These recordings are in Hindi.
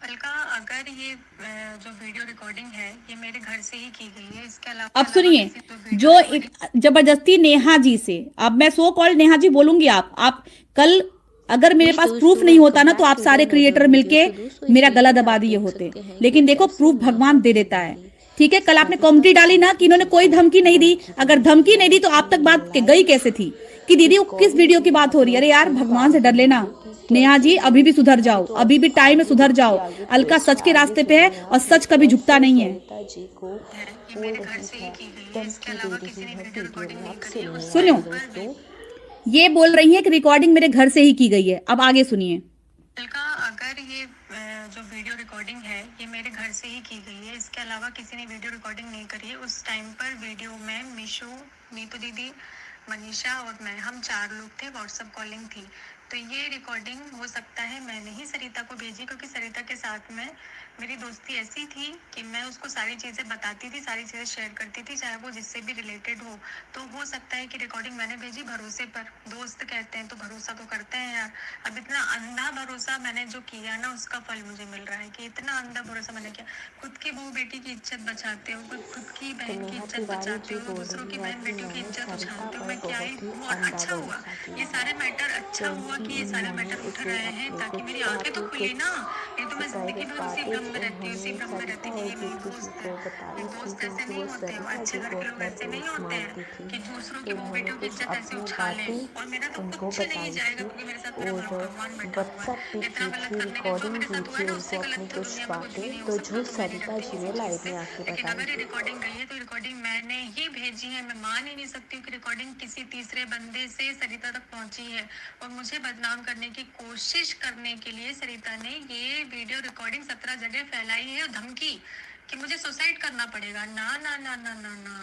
अलका, अगर ये जो वीडियो रिकॉर्डिंग है ये मेरे घर से ही की गई है, इसके अलावा अब सुनिए, किसी तो वीडियो जो रिकॉर्डिंग। जबरदस्ती नेहा जी से, अब मैं सो कॉल्ड नेहा जी बोलूंगी। आप कल अगर मेरे पास प्रूफ दोस्तों नहीं वेलकम होता ना तो बैक आप टू द सारे अनदर क्रिएटर वीडियो। मिलके तो दोस्तों इस मेरा गला वीडियो में दबा आप दिए देख होते। सकते हैं कि लेकिन देखो कैसे प्रूफ नेहा भगवान दे देता है। जंगली ठीक है, कल आपने सरिता कमेंट्री के डाली साथ ना कि इन्होंने कोई रिकॉर्ड धमकी नहीं किया दी। कि अगर दीदी धमकी नहीं ने दी तो आप तक अपनी बात के गई लाइव कैसे थी कि दीदी वो किस रिकॉर्डिंग वीडियो की भी बात हो रही है। अरे अपलोड यार, की भगवान से सारी डर लेना। वीडियो की नेहा कैसे जी अभी हुई। भी सुधर अभी जाओ, तो अभी भी टाइम में आगे सुधर देखिए, जाओ। आगे अलका ट्विस्ट सच के आगे रास्ते पे है सुनिए और आप कि सच कभी झुकता कैसे नहीं है। सरिता जी को है ये हो मेरे घर रही से ही है की गई है, इसके धमकी दे अलावा रही किसी ने है। वीडियो वीडियो रिकॉर्डिंग में नहीं आप करी है उस सुनिए सुनो, टाइम आगे पर। दोस्तों। ये बोल रही हैं कि रिकॉर्डिंग मेरे घर से ही की गई है। अब आगे सुनिए। अलका, अगर ये जो वीडियो रिकॉर्डिंग है ये मेरे घर से ही की गई है, इसके अलावा किसी ने वीडियो रिकॉर्डिंग नहीं करी है उस टाइम पर। वीडियो में मीशू, नीतू दीदी, मनीषा और मैं, हम 4 लोग थे, व्हाट्सएप कॉलिंग थी। तो ये रिकॉर्डिंग हो सकता है मैंने ही सरिता को भेजी, क्योंकि सरिता के साथ में मेरी दोस्ती ऐसी थी कि मैं उसको सारी चीज़ें बताती थी, सारी चीज़ें शेयर करती थी, चाहे वो जिससे भी रिलेटेड हो। तो हो सकता है कि रिकॉर्डिंग मैंने भेजी भरोसे पर। दोस्त कहते हैं तो भरोसा तो करते हैं यार। अब इतना अंधा भरोसा मैंने जो किया ना, उसका फल मुझे मिल रहा है कि इतना अंधा भरोसा मैंने किया। खुद की बहू बेटी की इज्जत बचाते हो, खुद की तो बहन की नेहा इज्जत तिवारी बचाते जी हो, बोल दूसरों रही की है बहन कि बेटियों की मैंने इज्जत सरिता उछालते हो। पर मैं क्या ही बहुत ही हुआ, अंधा अच्छा हुआ भरोसा ये किया सारे मैटर, अच्छा हुआ क्योंकि कि ये सारे उन्होंने मैटर उठ उसे रहे हैं, अपनी ताकि कुछ मेरी आंखें तो बातें, खुली ना। कुछ नहीं तो मैं जिंदगी प्राइवेट भर उसी बातें भ्रम में रहती, उसी उन्होंने भ्रम में रहती सरिता कि और ये मेरी दीप्ति जी दोस्त है। को ये बताई थी दोस्त ऐसे क्योंकि नहीं वो होते हो, सरिता अच्छे जी घर को के लोग अपना ऐसे नहीं दोस्त होते हैं मानती थी। कि दूसरों तो की बहू उन्होंने बेटियों की कुछ इज्जत ऐसे अपनी उछाले। और मेरा बातें तो उनको कुछ नहीं बताई जाएगा, थी क्योंकि मेरे साथ मेरा और भगवान बैठा हुआ व्हाट्सएप पे है। इतना की गलत थी, करने के जो रिकॉर्डिंग मेरे दी साथ हुआ थी है ना, उससे उनको अपनी गलत तो कुछ दुनिया में कुछ भी बातें, नहीं हो तो सकता। जो तो मैं नहीं सरिता डरती जी किसी ने चीज़ लाइव से। में आके लेकिन बताई अगर ये थी। रिकॉर्डिंग गई है तो रिकॉर्डिंग मैंने ही भेजी है। मैं मान ही नहीं सकती हूँ कि रिकॉर्डिंग किसी तीसरे बंदे से सरिता तक पहुंची है। और मुझे बदनाम करने की कोशिश करने के लिए सरिता ने ये वीडियो रिकॉर्डिंग 17 जगह फैलाई है, और धमकी कि मुझे सुसाइड करना पड़ेगा। ना ना ना ना ना ना,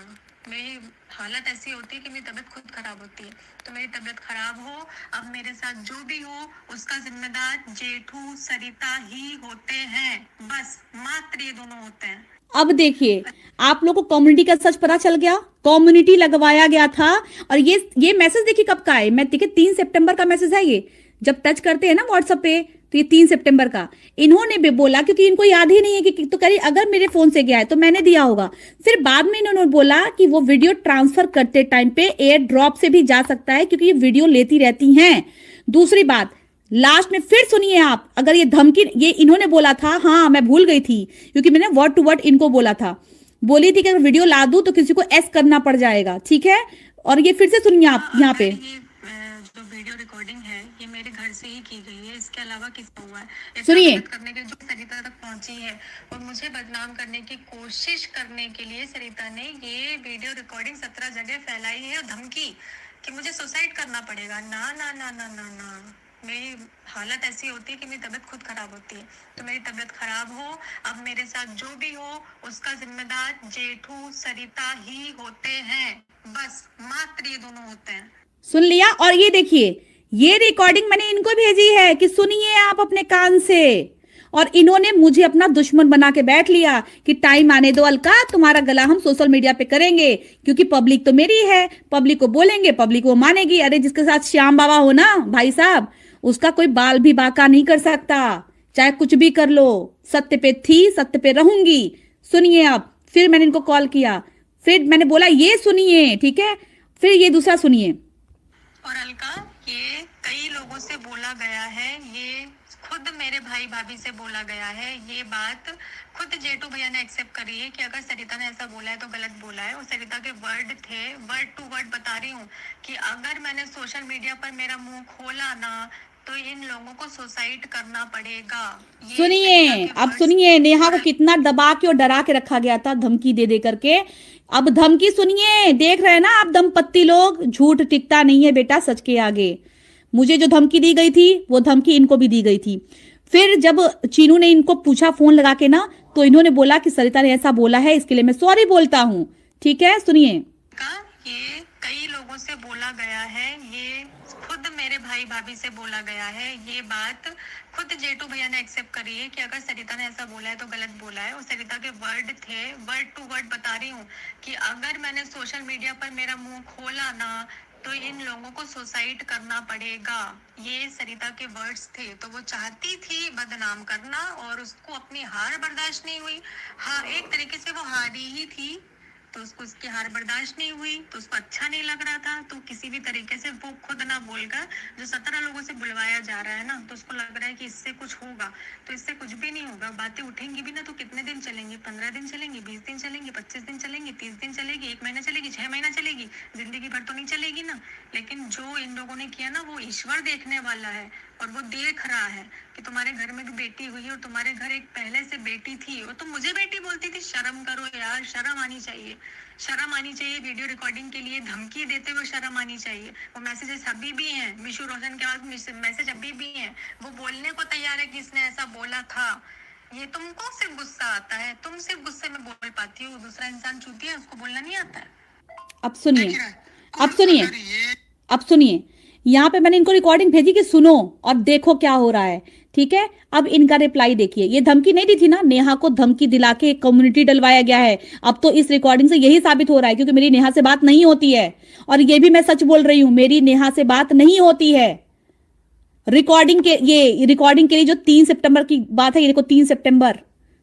मेरी हालत ऐसी होती है कि मेरी तबीयत खुद खराब होती है। तो मेरी तबीयत खराब हो, अब मेरे साथ जो भी हो, उसका जिम्मेदार जेठू सरिता ही होते हैं। बस मात्र ये दोनों होते हैं। अब देखिए, आप लोग को कम्युनिटी का सच पता चल गया। कम्युनिटी लगवाया गया था। और ये मैसेज देखिए कब का है। मैं देखिए 3 सितंबर का मैसेज है ये। जब टच करते हैं ना व्हाट्सएप पे तो ये 3 सितंबर का इन्होंने भी बोला, क्योंकि इनको याद ही नहीं है कि तो कह रही अगर मेरे फोन से गया है तो मैंने दिया होगा। फिर बाद में इन्होंने बोला कि वो वीडियो ट्रांसफर करते टाइम पे एयर ड्रॉप से भी जा सकता है, क्योंकि ये वीडियो लेती रहती हैं। दूसरी बात, लास्ट में फिर सुनिए आप, अगर ये धमकी ये इन्होंने बोला था, हाँ मैं भूल गई थी क्योंकि मैंने वर्ड टू वर्ड इनको बोला था। बोली थी कि अगर वीडियो ला दूं तो किसी को एस करना पड़ जाएगा। ठीक है, और ये फिर से सुनिए आप यहाँ पे। अगर ये जो वीडियो रिकॉर्डिंग है ये मेरे घर से ही की गई है, इसके अलावा किसी हुआ है। इतना सुनिए, गलत करने के जो सरिता तक पहुंची है और मुझे बदनाम करने की कोशिश करने के लिए सरिता ने ये वीडियो रिकॉर्डिंग 17 जगह फैलाई है, और धमकी कि मुझे सुसाइड करना पड़ेगा। ना ना ना ना ना ना, मेरी हालत ऐसी होती है कि मेरी तबीयत खुद खराब होती है। तो मेरी तबीयत खराब हो, अब मेरे साथ जो भी हो, उसका जिम्मेदार जेठू सरिता ही होते हैं। बस मात्र ये दोनों होते हैं। सुन लिया। और ये देखिए, ये रिकॉर्डिंग मैंने इनको भेजी है कि सुनिए आप अपने कान से। और इन्होंने मुझे अपना दुश्मन बना के बैठ लिया कि टाइम आने दो अलका, तुम्हारा गला हम सोशल मीडिया पे करेंगे, क्योंकि पब्लिक तो मेरी है, पब्लिक को बोलेंगे, पब्लिक वो मानेगी। अरे जिसके साथ श्याम बाबा हो ना भाई साहब, उसका कोई बाल भी बाका नहीं कर सकता, चाहे कुछ भी कर लो। सत्य पे थी, सत्य पे रहूंगी। सुनिए अब, फिर मैंने इनको कॉल किया, फिर मैंने बोला ये सुनिए, ठीक है, फिर ये दूसरा सुनिए। और अलका, ये कई लोगों से बोला गया है, ये खुद मेरे भाई भाभी से बोला गया है। ये बात खुद जेठू भैया ने एक्सेप्ट करी है कि अगर सरिता ने ऐसा बोला है तो गलत बोला है। और सरिता के वर्ड थे, वर्ड टू वर्ड बता रही हूँ कि अगर मैंने सोशल मीडिया पर मेरा मुंह खोला ना, तो इन लोगों को सुसाइड करना पड़ेगा। ये सुनिए, सरिता के अब वर्ड्स। सुनिए, नेहा को और कितना दबा के और डरा के रखा गया था, धमकी दे दे करके। अब धमकी सुनिए, देख रहे हैं ना आप दंपत्ति लोग, झूठ टिकता नहीं है बेटा सच के आगे। मुझे जो धमकी दी गई थी वो धमकी इनको भी दी गई थी। फिर जब चीनू ने इनको पूछा फोन लगा के ना, तो इन्होंने बोला कि सरिता ने ऐसा बोला है, इसके लिए मैं सॉरी बोलता हूँ। ठीक है, सुनिए। का ये कई लोगों से बोला गया है, ये खुद मेरे भाई भाभी से बोला गया है। ये बात खुद जेठू भैया ने एक्सेप्ट करी है कि अगर सरिता ने ऐसा बोला है तो गलत बोला है। और सरिता के वर्ड थे, वर्ड टू वर्ड बता रही हूँ कि अगर मैंने सोशल मीडिया पर मेरा मुंह खोला ना, तो इन लोगों को सुसाइड करना पड़ेगा। ये सरिता के वर्ड्स थे। तो वो चाहती थी बदनाम करना और उसको अपनी हार बर्दाश्त नहीं हुई। हाँ, एक तरीके से वो हारी ही थी, तो उसको उसकी हार बर्दाश्त नहीं हुई, तो उसको अच्छा नहीं लग रहा था। तो किसी भी तरीके से वो खुद ना बोलकर जो 17 लोगों से बुलवाया जा रहा है ना, तो उसको लग रहा है कि इससे कुछ होगा। तो इससे कुछ भी नहीं होगा। बातें उठेंगी भी ना तो कितने दिन चलेंगी? 15 दिन चलेंगी, 20 दिन चलेंगी, 25 दिन चलेंगी, 30 दिन चलेगी, 1 महीना चलेगी, 6 महीना चलेगी, जिंदगी भर तो नहीं चलेगी ना। लेकिन जो इन लोगों ने किया ना, वो ईश्वर देखने वाला है और वो देख रहा है कि तुम्हारे घर में भी बेटी हुई है और तुम्हारे घर एक पहले से बेटी थी और तुम मुझे बेटी बोलती थी। शर्म करो यार, शर्म आनी चाहिए, शर्म आनी चाहिए। वीडियो रिकॉर्डिंग के लिए धमकी देते हुए शर्म आनी चाहिए। वो मैसेजेस अभी भी हैं, मिशू रोशन के बाद मैसेज अभी भी हैं। वो बोलने को तैयार है कि इसने ऐसा बोला था। ये तुमको सिर्फ गुस्सा आता है, तुम सिर्फ गुस्से में बोल पाती हो। दूसरा इंसान चूतिया है, उसको बोलना नहीं आता है। अब सुनिए, अब सुनिए, अब सुनिए, यहाँ पे मैंने इनको रिकॉर्डिंग भेजी कि सुनो और देखो क्या हो रहा है। ठीक है, अब इनका रिप्लाई देखिए। ये धमकी नहीं दी थी ना, नेहा को धमकी दिला के एक कम्युनिटी डलवाया गया है। अब तो इस रिकॉर्डिंग से यही साबित हो रहा है, क्योंकि मेरी नेहा से बात नहीं होती है और ये भी मैं सच बोल रही हूं, मेरी नेहा से बात नहीं होती है। रिकॉर्डिंग के लिए जो 3 सितंबर की बात है, ये देखो 3 सितंबर।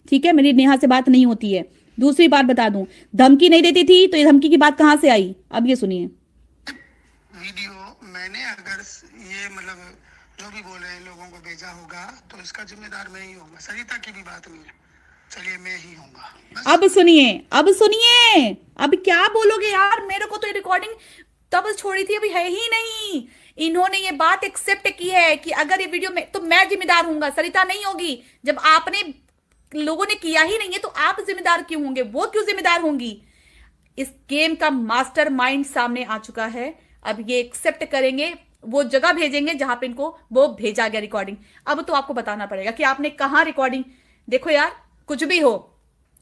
ठीक है, मेरी नेहा से बात नहीं होती है। दूसरी बात बता दूं, धमकी नहीं देती थी तो ये धमकी की बात कहां से आई? अब ये सुनिए। वीडियो मैंने अगर ये मतलब जो भी बोल रहे हैं लोगों को भेजा होगा तो इसका जिम्मेदार मैं ही होऊंगा। सरिता की भी बात नहीं है, चलिए मैं ही होऊंगा। अब सुनिए, अब सुनिए, अब क्या बोलोगे यार? मेरे को तो ये रिकॉर्डिंग तब छोड़ी थी, अभी है ही नहीं। इन्होंने ये बात एक्सेप्ट की है कि अगर ये वीडियो में, तो मैं जिम्मेदार हूंगा, सरिता नहीं होगी। जब आपने लोगों ने किया ही नहीं है तो आप जिम्मेदार क्यों होंगे? वो क्यों जिम्मेदार होंगी? इस गेम का मास्टरमाइंड सामने आ चुका है। अब ये एक्सेप्ट करेंगे, वो जगह भेजेंगे जहां पे इनको वो भेजा गया रिकॉर्डिंग। अब तो आपको बताना पड़ेगा कि आपने कहां रिकॉर्डिंग। देखो यार, कुछ भी हो,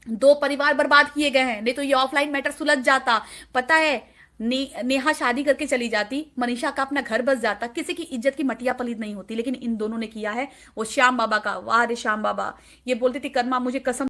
2 परिवार बर्बाद किए गए हैं, नहीं तो ये ऑफलाइन मैटर सुलझ जाता। पता है, नेहा शादी करके चली जाती, मनीषा का अपना घर बस जाता, किसी की इज्जत की मटिया पलीद नहीं होती। लेकिन इन दोनों ने किया है। वो श्याम बाबा का, वाह रे श्याम बाबा, ये बोलती थी कर्मा मुझे कसम